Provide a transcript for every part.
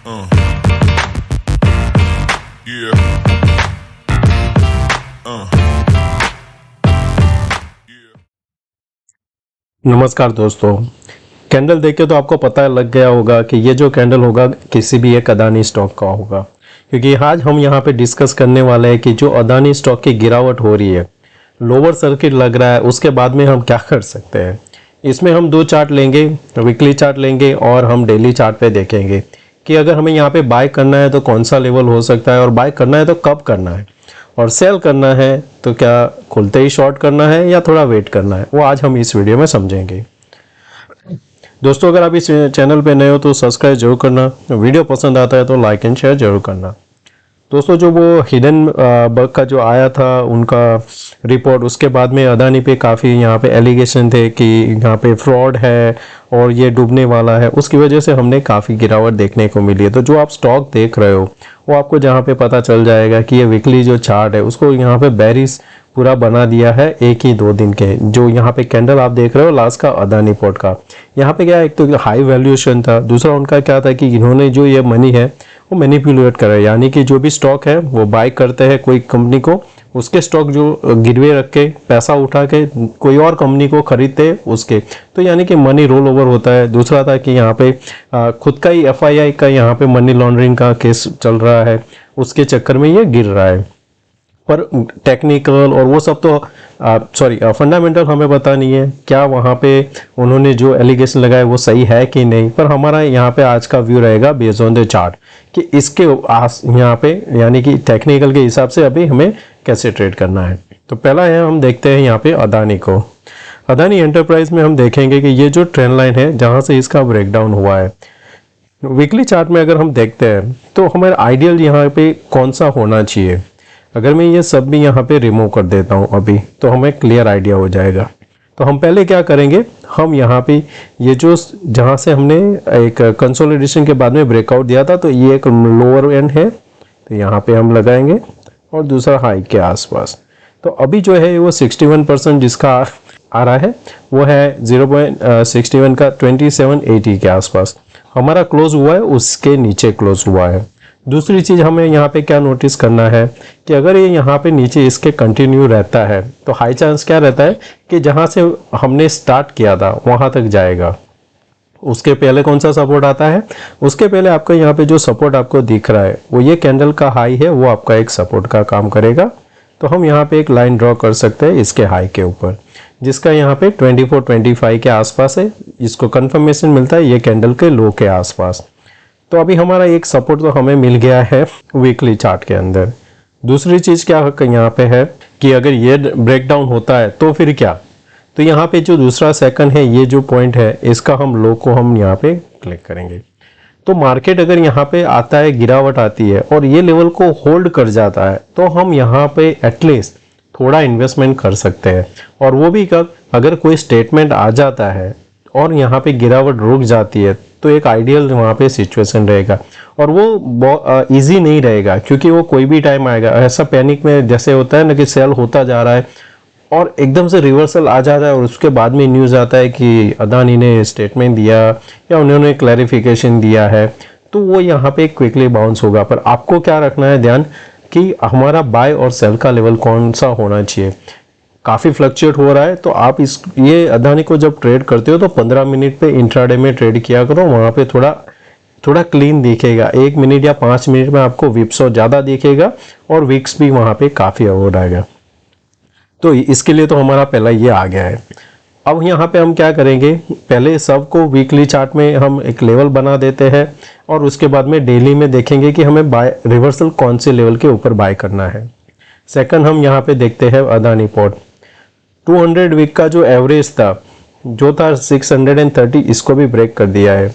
Uh, yeah. Yeah. नमस्कार दोस्तों। Candle देख के तो आपको पता लग गया होगा कि ये जो कैंडल होगा किसी भी एक अदानी स्टॉक का होगा, क्योंकि आज हम यहाँ पे डिस्कस करने वाले हैं कि जो अदानी स्टॉक की गिरावट हो रही है, लोअर सर्किट लग रहा है, उसके बाद में हम क्या कर सकते हैं। इसमें हम दो चार्ट लेंगे, वीकली चार्ट लेंगे और हम डेली चार्ट पे देखेंगे कि अगर हमें यहाँ पे बाय करना है तो कौन सा लेवल हो सकता है और बाय करना है तो कब करना है, और सेल करना है तो क्या खुलते ही शॉर्ट करना है या थोड़ा वेट करना है, वो आज हम इस वीडियो में समझेंगे। दोस्तों, अगर आप इस चैनल पे नए हो तो सब्सक्राइब जरूर करना, वीडियो पसंद आता है तो लाइक एंड शेयर जरूर करना। दोस्तों, जो वो हिडन बग का जो आया था उनका रिपोर्ट, उसके बाद में अदानी पे काफ़ी यहाँ पे एलिगेशन थे कि यहाँ पे फ्रॉड है और ये डूबने वाला है, उसकी वजह से हमने काफ़ी गिरावट देखने को मिली है। तो जो आप स्टॉक देख रहे हो वो आपको जहाँ पे पता चल जाएगा कि ये वीकली जो चार्ट है उसको यहाँ पे बेरिश पूरा बना दिया है एक ही 2 दिन के। जो यहाँ पे कैंडल आप देख रहे हो लास्ट का अदानी पोर्ट का, यहाँ पे क्या, एक तो हाई वैल्यूएशन था, दूसरा उनका क्या था कि इन्होंने जो ये मनी है वो मैनिपुलेट कर रहा है, यानी कि जो भी स्टॉक है वो बाय करते हैं कोई कंपनी को, उसके स्टॉक जो गिरवे रख के पैसा उठा के कोई और कंपनी को खरीदते उसके, तो यानी कि मनी रोल ओवर होता है। दूसरा था कि यहाँ पे खुद का ही एफआईआई का यहाँ पे मनी लॉन्ड्रिंग का केस चल रहा है, उसके चक्कर में ये गिर रहा है। पर टेक्निकल और वो सब तो फंडामेंटल हमें पता नहीं है क्या वहाँ पे उन्होंने जो एलिगेशन लगाए वो सही है कि नहीं। पर हमारा यहाँ पे आज का व्यू रहेगा बेस्ड ऑन द चार्ट कि इसके यहाँ पे यानी कि टेक्निकल के हिसाब से अभी हमें कैसे ट्रेड करना है। तो पहला है, हम देखते हैं यहाँ पे अदानी को। अदानी एंटरप्राइज में हम देखेंगे कि ये जो ट्रेंड लाइन है जहाँ से इसका ब्रेकडाउन हुआ है, वीकली चार्ट में अगर हम देखते हैं तो हमारा आइडियल यहाँ पे कौन सा होना चाहिए। अगर मैं ये सब भी यहाँ पे रिमूव कर देता हूँ अभी, तो हमें क्लियर आइडिया हो जाएगा। तो हम पहले क्या करेंगे, हम यहाँ पे ये जो जहाँ से हमने एक कंसोलिडेशन के बाद में ब्रेकआउट दिया था, तो ये एक लोअर एंड है, तो यहाँ पे हम लगाएंगे और दूसरा हाई के आसपास। तो अभी जो है वो 61% जिसका आ रहा है वो है 0.61 का 2780 के आसपास हमारा क्लोज हुआ है, उसके नीचे क्लोज हुआ है। दूसरी चीज़ हमें यहाँ पे क्या नोटिस करना है कि अगर ये यहाँ पे नीचे इसके कंटिन्यू रहता है तो हाई चांस क्या रहता है कि जहाँ से हमने स्टार्ट किया था वहाँ तक जाएगा। उसके पहले कौन सा सपोर्ट आता है, उसके पहले आपका यहाँ पे जो सपोर्ट आपको दिख रहा है वो ये कैंडल का हाई है, वो आपका एक सपोर्ट का काम करेगा। तो हम यहाँ पे एक लाइन ड्रॉ कर सकते हैं इसके हाई के ऊपर, जिसका यहाँ पे 24-25 के आसपास है। इसको कंफर्मेशन मिलता है ये कैंडल के लो के आसपास। तो अभी हमारा एक सपोर्ट तो हमें मिल गया है वीकली चार्ट के अंदर। दूसरी चीज़ क्या यहाँ पे है कि अगर ये ब्रेकडाउन होता है तो फिर क्या, तो यहाँ पे जो दूसरा सेकंड है, ये जो पॉइंट है इसका हम लो को हम यहाँ पे क्लिक करेंगे। तो मार्केट अगर यहाँ पे आता है, गिरावट आती है और ये लेवल को होल्ड कर जाता है, तो हम यहाँ पे एटलीस्ट थोड़ा इन्वेस्टमेंट कर सकते हैं। और वो भी कब, अगर कोई स्टेटमेंट आ जाता है और यहाँ पे गिरावट रुक जाती है तो एक आइडियल वहाँ पे सिचुएशन रहेगा। और वो इजी नहीं रहेगा क्योंकि वो कोई भी टाइम आएगा। ऐसा पैनिक में जैसे होता है ना कि सेल होता जा रहा है और एकदम से रिवर्सल आ जाता है और उसके बाद में न्यूज़ आता है कि अदानी ने स्टेटमेंट दिया या उन्होंने क्लैरिफिकेशन दिया है, तो वो यहाँ पे क्विकली बाउंस होगा। पर आपको क्या रखना है ध्यान कि हमारा बाय और सेल का लेवल कौन सा होना चाहिए। काफ़ी फ्लक्चुएट हो रहा है तो आप ये अदानी को जब ट्रेड करते हो तो 15 मिनट पे इंट्राडे में ट्रेड किया करो, वहाँ पे थोड़ा क्लीन दिखेगा। 1 मिनट या 5 मिनट में आपको विप्सो ज़्यादा दिखेगा और विक्स भी वहाँ पे काफ़ी हो रहेगा। तो इसके लिए तो हमारा पहला ये आ गया है। अब यहाँ पे हम क्या करेंगे, पहले सबको वीकली चार्ट में हम एक लेवल बना देते हैं और उसके बाद में डेली में देखेंगे कि हमें बाय रिवर्सल कौन से लेवल के ऊपर बाय करना है। सेकंड हम यहाँ पे देखते हैं अदानी पोर्ट 200 वीक का जो एवरेज था जो था 630, इसको भी ब्रेक कर दिया है।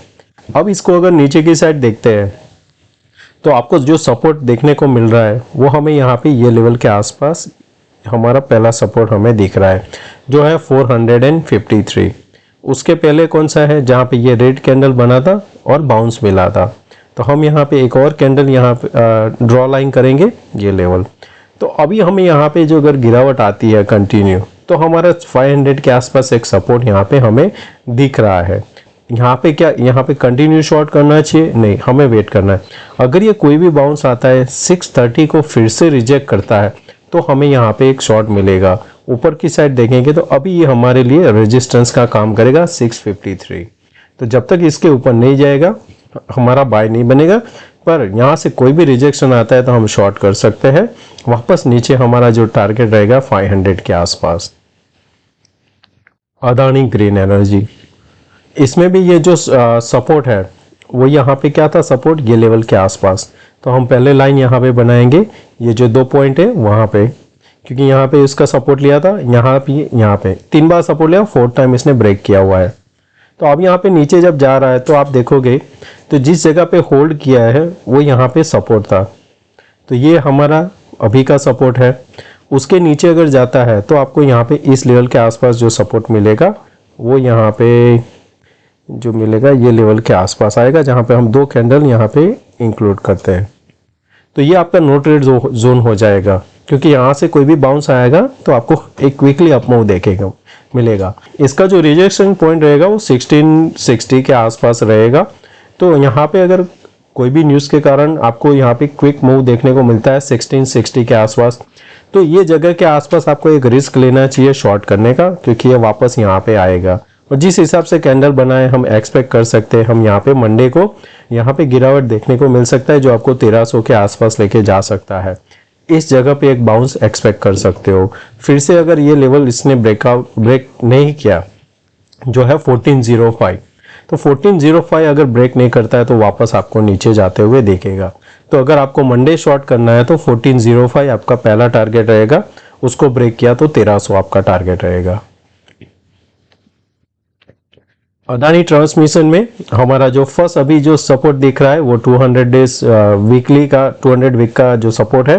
अब इसको अगर नीचे की साइड देखते हैं तो आपको जो सपोर्ट देखने को मिल रहा है वो हमें यहाँ पे ये लेवल के आसपास हमारा पहला सपोर्ट हमें दिख रहा है जो है 453। उसके पहले कौन सा है जहाँ पे ये रेड कैंडल बना था और बाउंस मिला था, तो हम यहाँ पे एक और कैंडल यहाँ पे ड्रॉ लाइन करेंगे ये लेवल। तो अभी हमें यहाँ पे जो अगर गिरावट आती है कंटिन्यू, तो हमारा 500 के आसपास एक सपोर्ट यहाँ पे हमें दिख रहा है। यहाँ पे क्या, यहाँ पे कंटिन्यू शॉर्ट करना चाहिए? नहीं, हमें वेट करना है। अगर ये कोई भी बाउंस आता है 630 को फिर से रिजेक्ट करता है तो हमें यहाँ पे एक शॉर्ट मिलेगा। ऊपर की साइड देखेंगे तो अभी ये हमारे लिए रेजिस्टेंस का काम करेगा 653। तो जब तक इसके ऊपर नहीं जाएगा हमारा बाय नहीं बनेगा, पर यहाँ से कोई भी रिजेक्शन आता है तो हम शॉर्ट कर सकते हैं। वापस नीचे हमारा जो टारगेट रहेगा 500 के आसपास। अदानी ग्रीन एनर्जी, इसमें भी ये जो सपोर्ट है वो यहाँ पे क्या था, सपोर्ट ये लेवल के आसपास। तो हम पहले लाइन यहाँ पे बनाएंगे, ये जो 2 पॉइंट है वहाँ पे, क्योंकि यहाँ पे इसका सपोर्ट लिया था, यहाँ पे 3 बार सपोर्ट लिया, 4th टाइम इसने ब्रेक किया हुआ है। तो अब यहाँ पे नीचे जब जा रहा है तो आप देखोगे तो जिस जगह पे होल्ड किया है वो यहाँ पे सपोर्ट था, तो ये हमारा अभी का सपोर्ट है। उसके नीचे अगर जाता है तो आपको यहाँ पे इस लेवल के आसपास जो सपोर्ट मिलेगा वो यहाँ पे जो मिलेगा ये लेवल के आसपास आएगा, जहाँ पे हम 2 कैंडल यहाँ पे इंक्लूड करते हैं। तो ये आपका नो ट्रेड जोन हो जाएगा, क्योंकि यहाँ से कोई भी बाउंस आएगा तो आपको एक क्विकली अप मूव देखेगा मिलेगा। इसका जो रिजेक्शन पॉइंट रहेगा वो 1660 के आसपास रहेगा। तो यहाँ पे अगर कोई भी न्यूज़ के कारण आपको यहाँ पे क्विक मूव देखने को मिलता है 1660 के आसपास, तो ये जगह के आसपास आपको एक रिस्क लेना चाहिए शॉर्ट करने का, क्योंकि ये वापस यहाँ पे आएगा। और जिस हिसाब से कैंडल बनाए हम एक्सपेक्ट कर सकते हैं, हम यहाँ पे मंडे को यहाँ पे गिरावट देखने को मिल सकता है जो आपको 1300 के आसपास लेके जा सकता है। इस जगह पे एक बाउंस एक्सपेक्ट कर सकते हो। फिर से अगर ये लेवल इसने ब्रेक नहीं किया जो है 1405, तो 1405 अगर ब्रेक नहीं करता है तो वापस आपको नीचे जाते हुए देखेगा। तो अगर आपको मंडे शॉर्ट करना है तो 1405 आपका पहला टारगेट रहेगा, उसको ब्रेक किया तो 1300 आपका टारगेट रहेगा। अदानी ट्रांसमिशन में हमारा जो फर्स्ट अभी जो सपोर्ट दिख रहा है वो 200 डेज वीकली का 200 वीक का जो सपोर्ट है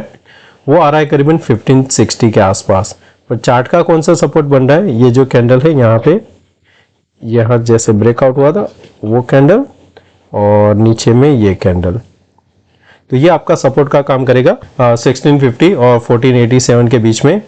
वो आ रहा है करीबन 1560 के आसपास। पर चार्ट का कौन सा सपोर्ट बन रहा है, ये जो कैंडल है यहाँ पे, यहाँ जैसे ब्रेकआउट हुआ था वो कैंडल और नीचे में ये कैंडल, तो ये आपका सपोर्ट का काम करेगा 1650 और 1487 के बीच में।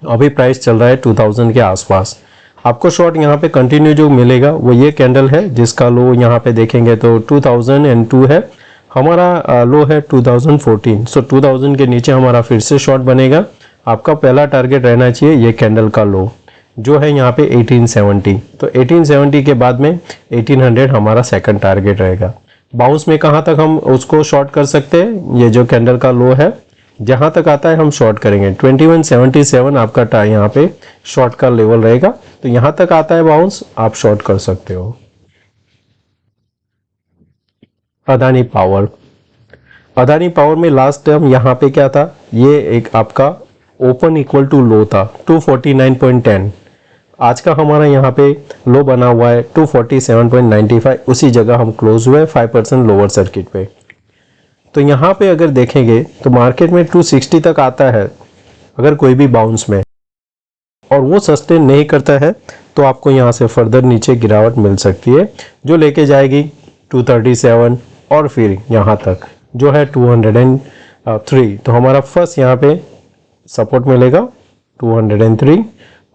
अभी प्राइस चल रहा है 2000 के आसपास। आपको शॉर्ट यहाँ पे कंटिन्यू जो मिलेगा वो ये कैंडल है, जिसका लो यहाँ पे देखेंगे तो 2002 है, हमारा लो है 2014। सो 2000 के नीचे हमारा फिर से शॉर्ट बनेगा। आपका पहला टारगेट रहना चाहिए ये कैंडल का लो जो है यहाँ पे 1870। तो 1870 के बाद में 1800 हमारा सेकंड टारगेट रहेगा। बाउंस में कहाँ तक हम उसको शॉर्ट कर सकते हैं, ये जो कैंडल का लो है जहाँ तक आता है हम शॉर्ट करेंगे। 2177 आपका यहाँ पे शॉर्ट का लेवल रहेगा, तो यहाँ तक आता है बाउंस, आप शॉर्ट कर सकते हो। अदानी पावर, अदानी पावर में लास्ट टाइम यहाँ पे क्या था, ये एक आपका ओपन इक्वल टू लो था 249.10। आज का हमारा यहाँ पे लो बना हुआ है 247.95, उसी जगह हम क्लोज हुए 5% लोअर सर्किट पे। तो यहाँ पे अगर देखेंगे तो मार्केट में 260 तक आता है अगर कोई भी बाउंस में, और वो सस्टेन नहीं करता है तो आपको यहाँ से फर्दर नीचे गिरावट मिल सकती है जो लेके जाएगी 237 और फिर यहाँ तक जो है 203। तो हमारा फर्स्ट यहाँ पे सपोर्ट मिलेगा 203,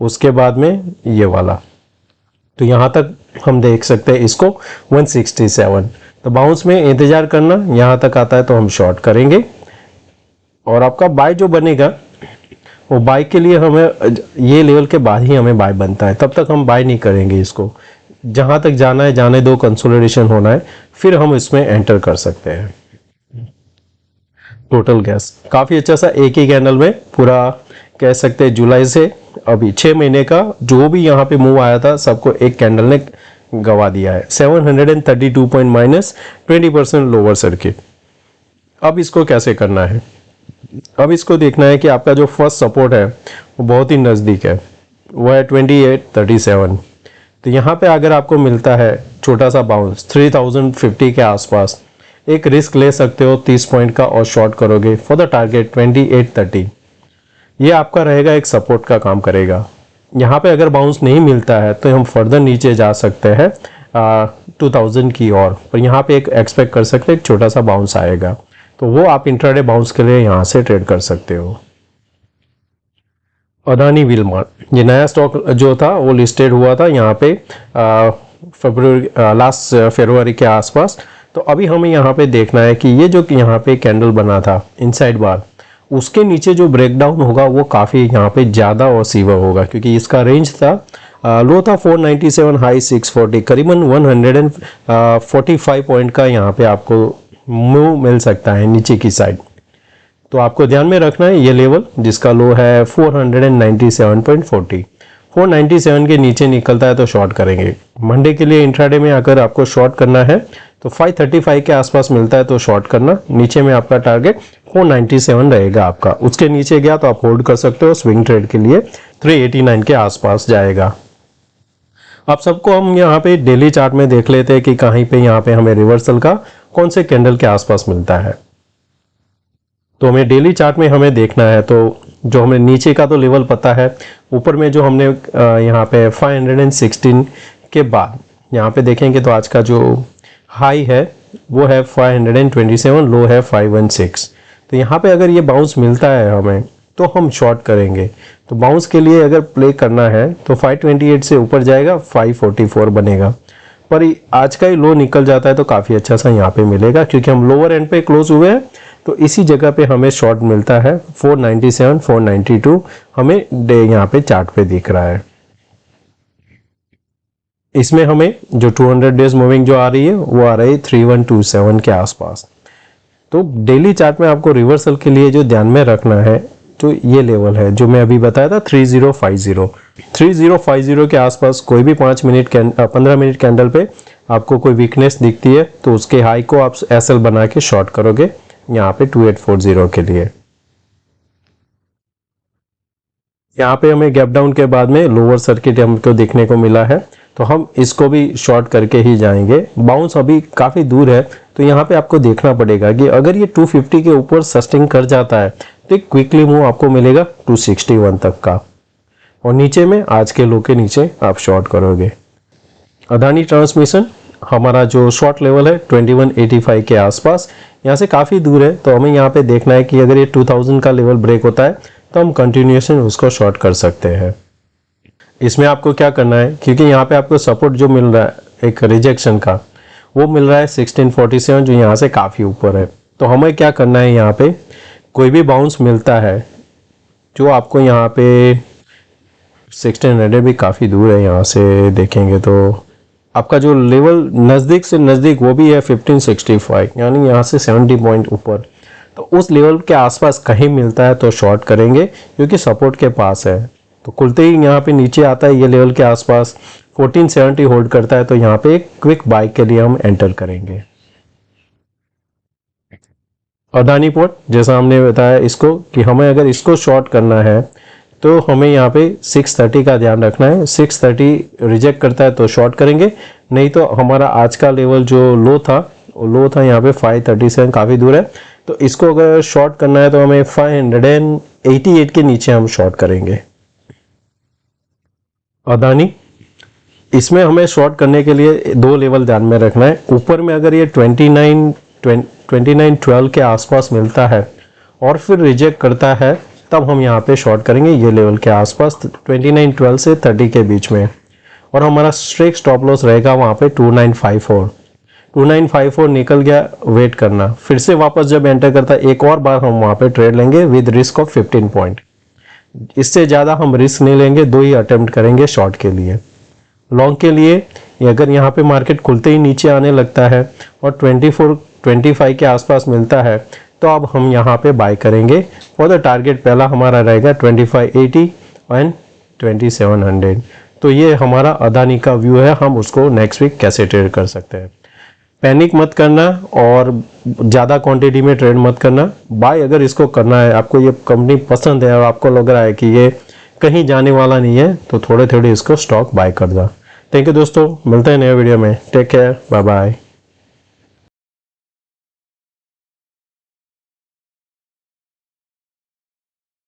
उसके बाद में ये वाला, तो यहाँ तक हम देख सकते हैं इसको 167। तो बाउंस में इंतजार करना, यहाँ तक आता है तो हम शॉर्ट करेंगे। और आपका बाय जो बनेगा वो बाय के लिए हमें ये लेवल के बाद ही हमें बाय बनता है, तब तक हम बाय नहीं करेंगे इसको। जहाँ तक जाना है जाने दो, कंसोलिडेशन होना है, फिर हम इसमें एंटर कर सकते हैं। टोटल गैस काफ़ी अच्छा सा एक ही कैंडल में पूरा कह सकते हैं जुलाई से अभी 6 महीने का जो भी यहाँ पे मूव आया था सबको एक कैंडल ने गवा दिया है। 732 पॉइंट माइनस 20% लोअर सर्किट। अब इसको कैसे करना है, अब इसको देखना है कि आपका जो फर्स्ट सपोर्ट है वो बहुत ही नज़दीक है, वो है 2837। तो यहाँ पे अगर आपको मिलता है छोटा सा बाउंस 3050 के आसपास, एक रिस्क ले सकते हो 30 पॉइंट का और शॉर्ट करोगे फॉर द टारगेट 2830। ये आपका रहेगा, एक सपोर्ट का काम करेगा। यहाँ पे अगर बाउंस नहीं मिलता है तो हम फर्दर नीचे जा सकते हैं 2000 की ओर, पर यहाँ पे एक एक्सपेक्ट कर सकते हैं एक छोटा सा बाउंस आएगा, तो वो आप इंट्राडे बाउंस के लिए यहाँ से ट्रेड कर सकते हो। अदानी विलमार्ट, ये नया स्टॉक जो था वो लिस्टेड हुआ था यहाँ पे लास्ट फरवरी के आसपास। तो अभी हमें यहाँ पे देखना है कि ये जो यहाँ पे कैंडल बना था इनसाइड बार, उसके नीचे जो ब्रेकडाउन होगा वो काफ़ी यहाँ पे ज़्यादा और सीवर होगा, क्योंकि इसका रेंज था लो था 497, हाई 640, करीबन 145 पॉइंट का यहाँ पे आपको मूव मिल सकता है नीचे की साइड। तो आपको ध्यान में रखना है ये लेवल जिसका लो है 497.40, 497 के नीचे निकलता है तो शॉर्ट करेंगे। मंडे के लिए इंट्राडे में अगर आपको शॉर्ट करना है तो 535 के आसपास मिलता है तो शॉर्ट करना। नीचे में आपका टारगेट 497 रहेगा आपका, उसके नीचे गया तो आप होल्ड कर सकते हो। स्विंग ट्रेड के लिए 389 के आसपास जाएगा। आप सबको हम यहाँ पे डेली चार्ट में देख लेते हैं कि कहीं पे यहाँ पे हमें रिवर्सल का कौन से कैंडल के आसपास मिलता है। तो हमें डेली चार्ट में हमें देखना है, तो जो हमें नीचे का तो लेवल पता है, ऊपर में जो हमने यहाँ पे 516 के बाद यहाँ पे देखेंगे तो आज का जो हाई है वो है 527, लो है 516। तो यहाँ पे अगर ये बाउंस मिलता है हमें तो हम शॉर्ट करेंगे। तो बाउंस के लिए अगर प्ले करना है तो 528 से ऊपर जाएगा, 544 बनेगा। पर आज का ही लो निकल जाता है तो काफ़ी अच्छा सा यहाँ पे मिलेगा, क्योंकि हम लोअर एंड पे क्लोज हुए हैं। तो इसी जगह पे हमें शॉर्ट मिलता है 497, 492 हमें डे यहाँ पे चार्ट पे दिख रहा है। इसमें हमें जो 200 डेज मूविंग जो आ रही है वो आ रही है 3127 के आसपास। तो डेली चार्ट में आपको रिवर्सल के लिए जो ध्यान में रखना है तो ये लेवल है जो मैं अभी बताया था 3050 के आसपास। कोई भी 15 मिनट कैंडल पे आपको कोई वीकनेस दिखती है तो उसके हाई को आप एसएल बना के शॉर्ट करोगे यहाँ पे 2840 के लिए। यहाँ पे हमें गैप डाउन के बाद में लोअर सर्किट हमको देखने को मिला है, तो हम इसको भी शॉर्ट करके ही जाएंगे। बाउंस अभी काफ़ी दूर है तो यहाँ पे आपको देखना पड़ेगा कि अगर ये 250 के ऊपर सस्टेन कर जाता है तो एक क्विकली मूव आपको मिलेगा 261 तक का, और नीचे में आज के लो के नीचे आप शॉर्ट करोगे। अदानी ट्रांसमिशन हमारा जो शॉर्ट लेवल है 2185 के आसपास, यहाँ से काफ़ी दूर है। तो हमें यहाँ पे देखना है कि अगर ये 2000 का लेवल ब्रेक होता है तो हम कंटिन्यूएशन उसको शॉर्ट कर सकते हैं। इसमें आपको क्या करना है, क्योंकि यहाँ पे आपको सपोर्ट जो मिल रहा है एक रिजेक्शन का वो मिल रहा है 1647 जो यहाँ से काफ़ी ऊपर है। तो हमें क्या करना है, यहाँ पे कोई भी बाउंस मिलता है जो आपको यहाँ पे 1600 भी काफ़ी दूर है, यहाँ से देखेंगे तो आपका जो लेवल नज़दीक से नज़दीक वो भी है 1565, यानी यहाँ से 70 पॉइंट ऊपर। तो उस लेवल के आसपास कहीं मिलता है तो शॉर्ट करेंगे, क्योंकि सपोर्ट के पास है। तो खुलते ही यहाँ पे नीचे आता है ये लेवल के आसपास 1470 होल्ड करता है, तो यहाँ पे एक क्विक बाय के लिए हम एंटर करेंगे। अदानी पोर्ट जैसा हमने बताया इसको कि हमें अगर इसको शॉर्ट करना है तो हमें यहाँ पे 630 का ध्यान रखना है। 630 रिजेक्ट करता है तो शॉर्ट करेंगे, नहीं तो हमारा आज का लेवल जो लो था यहाँ पे 537 काफ़ी दूर है। तो इसको अगर शॉर्ट करना है तो हमें 588 के नीचे हम शॉर्ट करेंगे। अदानी इसमें हमें शॉर्ट करने के लिए दो लेवल ध्यान में रखना है। ऊपर में अगर ये 2912 के आसपास मिलता है और फिर रिजेक्ट करता है तब हम यहाँ पे शॉर्ट करेंगे ये लेवल के आसपास 2912 से 30 के बीच में, और हमारा स्ट्रेक स्टॉप लॉस रहेगा वहाँ पे 2954 निकल गया, वेट करना, फिर से वापस जब एंटर करता है एक और बार हम वहाँ पे ट्रेड लेंगे विद रिस्क ऑफ 15 पॉइंट। इससे ज़्यादा हम रिस्क नहीं लेंगे, 2 ही अटेम्प्ट करेंगे शॉर्ट के लिए। लॉन्ग के लिए अगर यहाँ पे मार्केट खुलते ही नीचे आने लगता है और 24-25 के आसपास मिलता है तो अब हम यहाँ पे बाय करेंगे। फॉर द टारगेट पहला हमारा रहेगा 2580 एंड 2700। तो ये हमारा अदानी का व्यू है, हम उसको नेक्स्ट वीक कैसे ट्रेड कर सकते हैं। पैनिक मत करना और ज़्यादा क्वांटिटी में ट्रेड मत करना। बाय अगर इसको करना है, आपको ये कंपनी पसंद है और आपको लग रहा है कि ये कहीं जाने वाला नहीं है, तो थोड़े थोड़े इसको स्टॉक बाय कर दो। थैंक यू दोस्तों, मिलते हैं नए वीडियो में। Take care, bye bye.